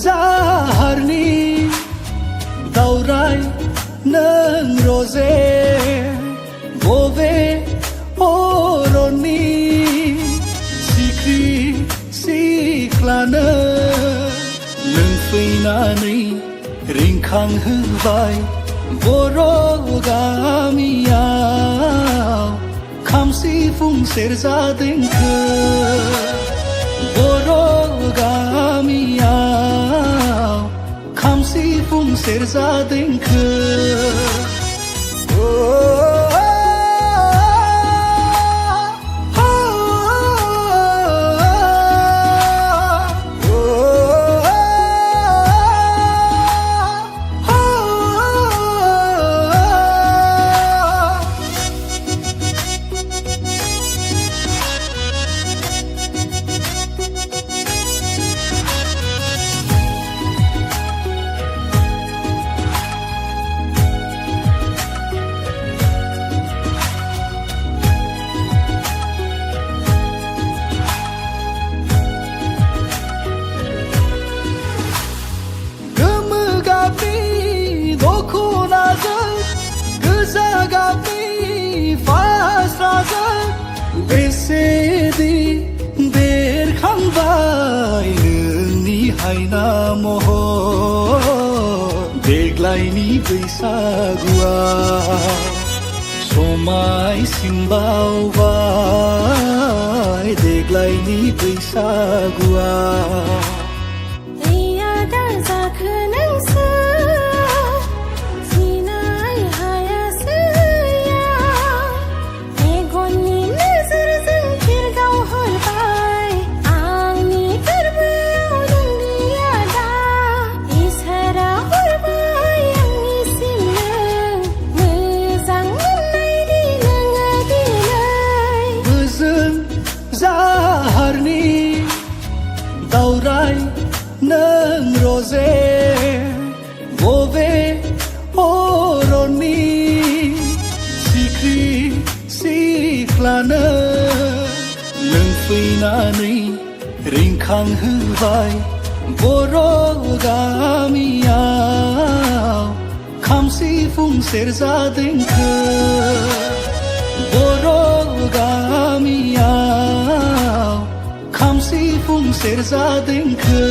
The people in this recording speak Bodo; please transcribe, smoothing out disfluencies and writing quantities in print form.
जाहारनि दावराय नों रजे बबे अरननि सिख्रि सिख्लानो नों फैनानै रिंखांहोबाय बर' गामियाव खाम सिफुं सेरजा देंखो बर' गामियाव खाम सिफुं सेरजा देंखो बेसेदि बेरखांबाय नोंनि हायना महर देग्लायनि बैसागुआ समायसिनबावबाय देग्लायनि बैसागुआ जाहारनि दावराय नों रजे बबे अरननि सिख्रि सिख्लानो नों फैनानै रिंखांहोबाय बर' गामियाव खाम सिफुं सेरजा देंखो बर' गामियाव खाम सिफुं सेरजा देंखो